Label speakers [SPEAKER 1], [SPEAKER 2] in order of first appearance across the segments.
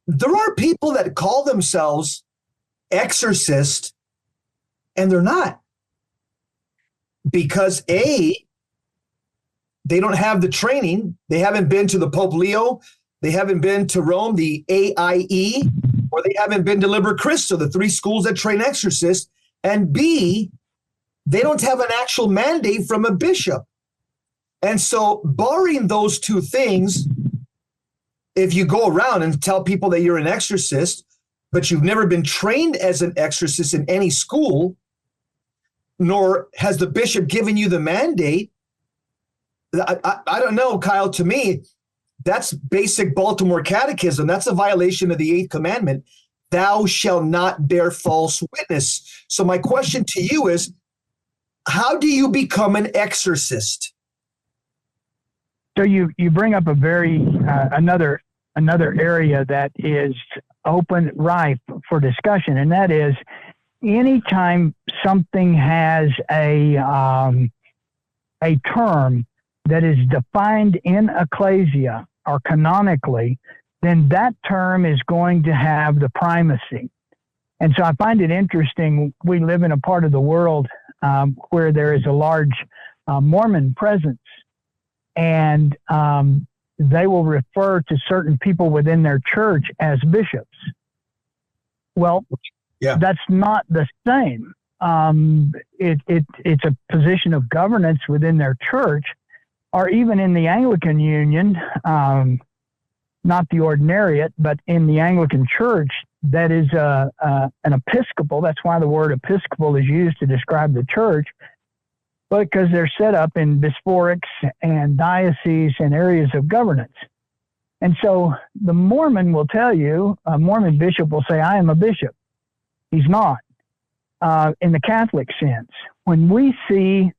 [SPEAKER 1] there are people that call themselves exorcist, and they're not. Because A, they don't have the training. They haven't been to the Pope Leo. They haven't been to Rome, the AIE, or they haven't been to Liber Christo, the 3 schools that train exorcists. And B, they don't have an actual mandate from a bishop. And so barring those 2 things, if you go around and tell people that you're an exorcist, but you've never been trained as an exorcist in any school, nor has the bishop given you the mandate, I don't know, Kyle, to me, that's basic Baltimore catechism. That's a violation of the 8th commandment. Thou shalt not bear false witness. So my question to you is, how do you become an exorcist?
[SPEAKER 2] So you bring up a very another area that is open, ripe for discussion, and that is anytime something has a term that is defined in ecclesia or canonically, then that term is going to have the primacy. And so I find it interesting. We live in a part of the world where there is a large Mormon presence, and they will refer to certain people within their church as bishops. Well, that's not the same. It's a position of governance within their church, or even in the Anglican Union, not the ordinariate, but in the Anglican Church, that is an episcopal. That's why the word episcopal is used to describe the church, because they're set up in bishoprics and dioceses and areas of governance. And so the Mormon will tell you, a Mormon bishop will say, I am a bishop. He's not. In the Catholic sense, when we see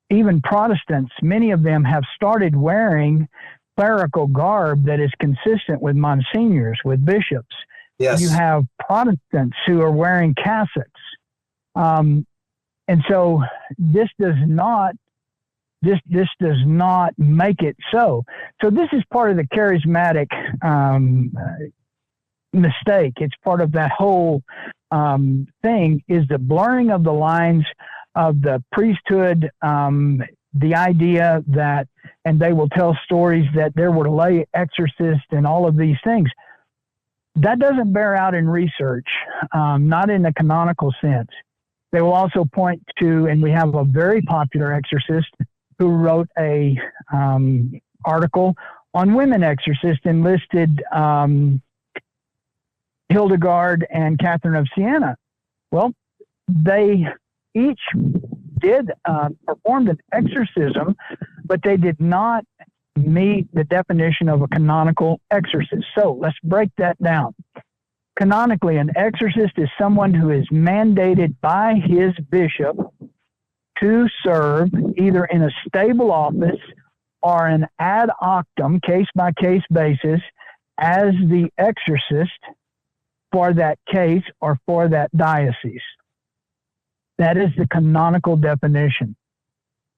[SPEAKER 2] even Protestants, many of them have started wearing clerical garb that is consistent with monsignors, with bishops.
[SPEAKER 1] Yes.
[SPEAKER 2] You have Protestants who are wearing cassocks. And so this does not make it so. So this is part of the charismatic mistake. It's part of that whole thing, is the blurring of the lines of the priesthood, the idea that, and they will tell stories that there were lay exorcists and all of these things. That doesn't bear out in research, not in the canonical sense. They will also point to, and we have a very popular exorcist who wrote a article on women exorcists and listed Hildegard and Catherine of Siena. Well, they each did performed an exorcism, but they did not meet the definition of a canonical exorcist. So let's break that down. Canonically, an exorcist is someone who is mandated by his bishop to serve either in a stable office or an ad octum, case-by-case basis, as the exorcist for that case or for that diocese. That is the canonical definition.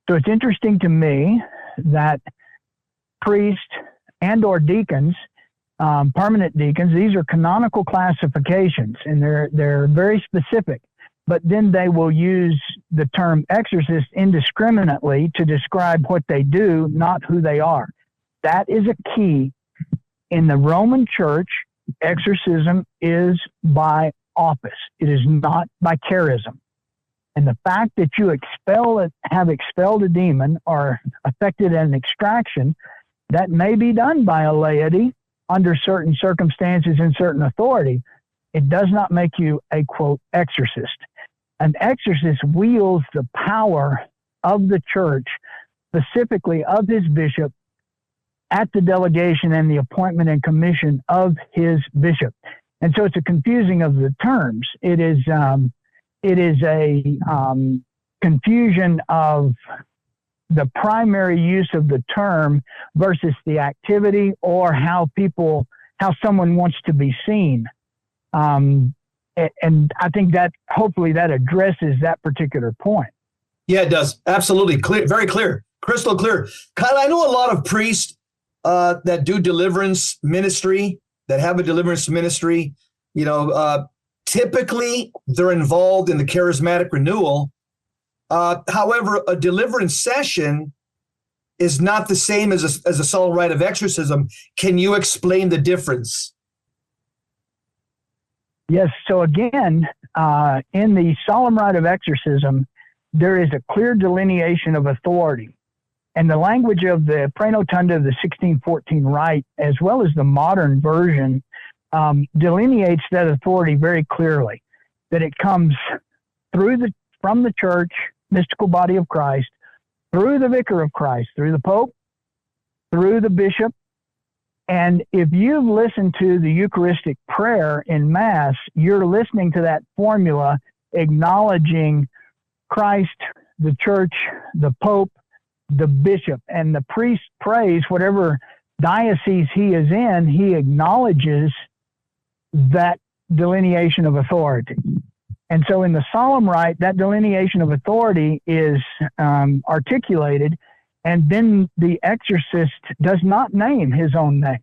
[SPEAKER 2] So it's interesting to me that priests and or deacons, permanent deacons, these are canonical classifications, and they're very specific. But then they will use the term exorcist indiscriminately to describe what they do, not who they are. That is a key. In the Roman Church, exorcism is by office. It is not by charism. And the fact that you have expelled a demon or effected an extraction, that may be done by a laity under certain circumstances and certain authority. It does not make you a, quote, exorcist. An exorcist wields the power of the church, specifically of his bishop, at the delegation and the appointment and commission of his bishop. And so it's a confusing of the terms. It is a confusion of the primary use of the term versus the activity or how someone wants to be seen. And I think that hopefully that addresses that particular point.
[SPEAKER 1] Yeah, it does. Absolutely. Clear, very clear, crystal clear. Kyle, I know a lot of priests that do deliverance ministry, that have a deliverance ministry, typically they're involved in the charismatic renewal. However, a deliverance session is not the same as a solemn rite of exorcism. Can you explain the difference?
[SPEAKER 2] Yes. So again, in the solemn rite of exorcism, there is a clear delineation of authority. And the language of the Prenotunda of the 1614 rite, as well as the modern version, delineates that authority very clearly, that it comes from the church, mystical body of Christ, through the vicar of Christ, through the Pope, through the bishop. And if you've listened to the Eucharistic prayer in Mass, you're listening to that formula, acknowledging Christ, the church, the Pope, the bishop, and the priest prays whatever diocese he is in, he acknowledges that delineation of authority. And so in the solemn rite, that delineation of authority is articulated, and then the exorcist does not name his own name.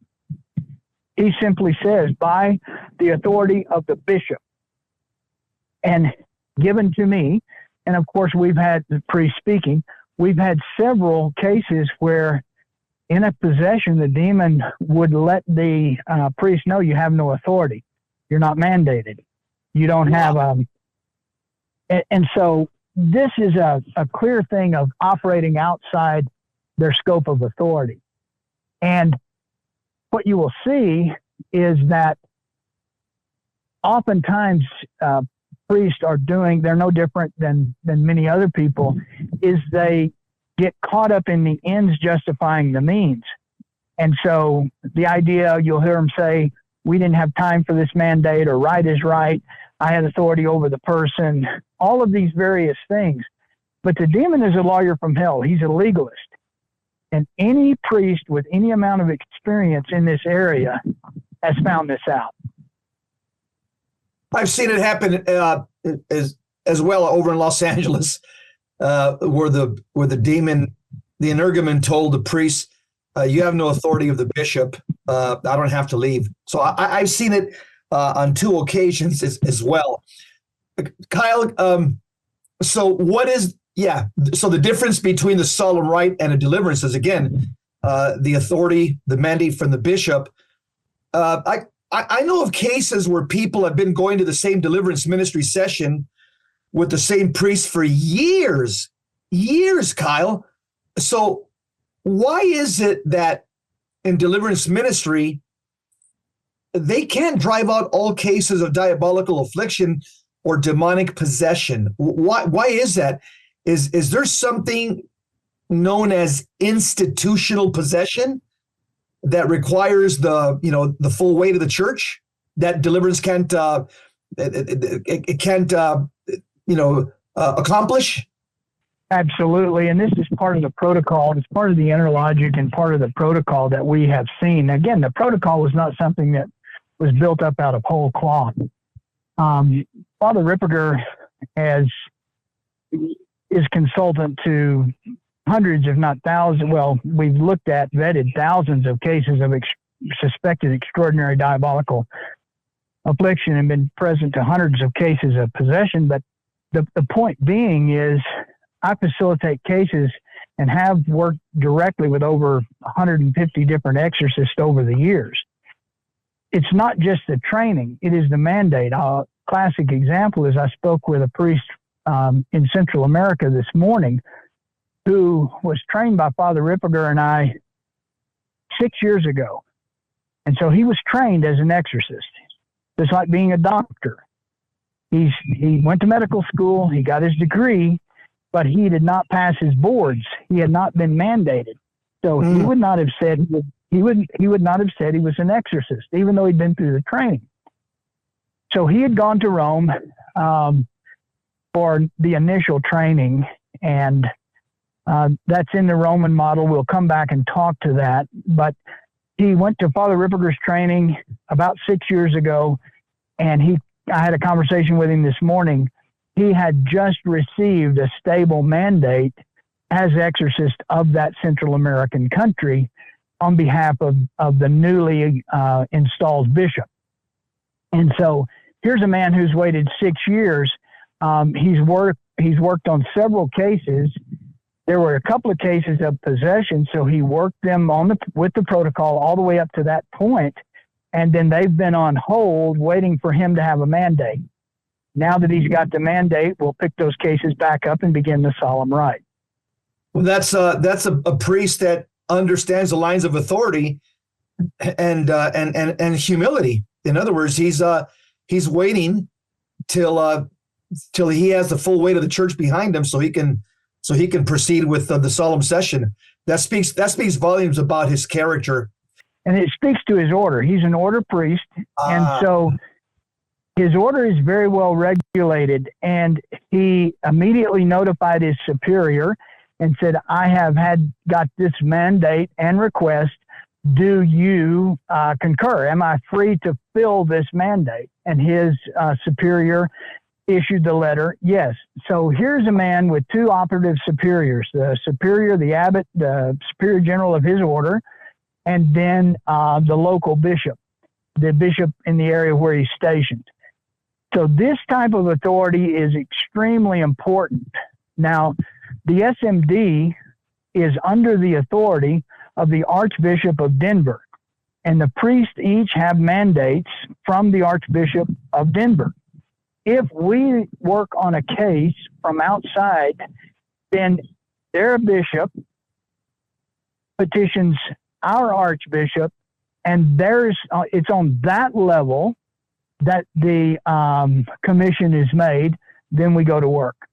[SPEAKER 2] He simply says, by the authority of the bishop, and given to me. And of course, we've had the priest speaking. We've had several cases where in a possession, the demon would let the priest know, you have no authority. You're not mandated. You don't have and so this is a clear thing of operating outside their scope of authority. And what you will see is that oftentimes priests are they're no different than many other people, is they get caught up in the ends justifying the means. And so the idea, you'll hear them say, we didn't have time for this mandate, or right is right, I had authority over the person, all of these various things. But the demon is a lawyer from hell. He's a legalist. And any priest with any amount of experience in this area has found this out.
[SPEAKER 1] I've seen it happen as well over in Los Angeles, where the demon, the energumen, told the priest, "You have no authority of the bishop. I don't have to leave." So I've seen it on 2 occasions as well. Kyle, so what is so the difference between the solemn rite and a deliverance is, again, the authority, the mandate from the bishop. I know of cases where people have been going to the same deliverance ministry session with the same priest for years, Kyle. So why is it that in deliverance ministry, they can't drive out all cases of diabolical affliction or demonic possession? Why is that? Is there something known as institutional possession that requires the full weight of the church that deliverance can't accomplish?
[SPEAKER 2] Absolutely. And this is part of the protocol. It's part of the interlogic and part of the protocol that we have seen. Again, the protocol was not something that was built up out of whole cloth. Father Ripperger is consultant to hundreds, if not thousands. Well, we've vetted thousands of cases of suspected extraordinary diabolical affliction and been present to hundreds of cases of possession. But the point being is, I facilitate cases and have worked directly with over 150 different exorcists over the years. It's not just the training, it is the mandate. A classic example is I spoke with a priest in Central America this morning who was trained by Father Ripperger and I 6 years ago. And so he was trained as an exorcist, just like being a doctor. He went to medical school, he got his degree, but he did not pass his boards. He had not been mandated. So he would not have said he would not have said he was an exorcist, even though he'd been through the training. So he had gone to Rome for the initial training, and that's in the Roman model. We'll come back and talk to that. But he went to Father Ripperger's training about 6 years ago, and I had a conversation with him this morning. He had just received a stable mandate as exorcist of that Central American country, on behalf of the newly installed bishop. And so here's a man who's waited 6 years. He's worked on several cases. There were a couple of cases of possession, so he worked them with the protocol all the way up to that point, and then they've been on hold waiting for him to have a mandate. Now that he's got the mandate, we'll pick those cases back up and begin the solemn rite.
[SPEAKER 1] Well, that's a priest that understands the lines of authority and humility. In other words, he's waiting till he has the full weight of the church behind him, so he can proceed with the solemn session. That speaks volumes about his character,
[SPEAKER 2] and it speaks to his order. He's an order priest, and so his order is very well regulated. And he immediately notified his superior and said, "I have got this mandate and request. Do you concur? Am I free to fill this mandate?" And his superior issued the letter, yes. So here's a man with two operative superiors, the superior, the abbot, the superior general of his order, and then the local bishop, the bishop in the area where he's stationed. So this type of authority is extremely important. Now, the SMD is under the authority of the Archbishop of Denver, and the priests each have mandates from the Archbishop of Denver. If we work on a case from outside, then their bishop petitions our archbishop, and it's on that level that the commission is made. Then we go to work.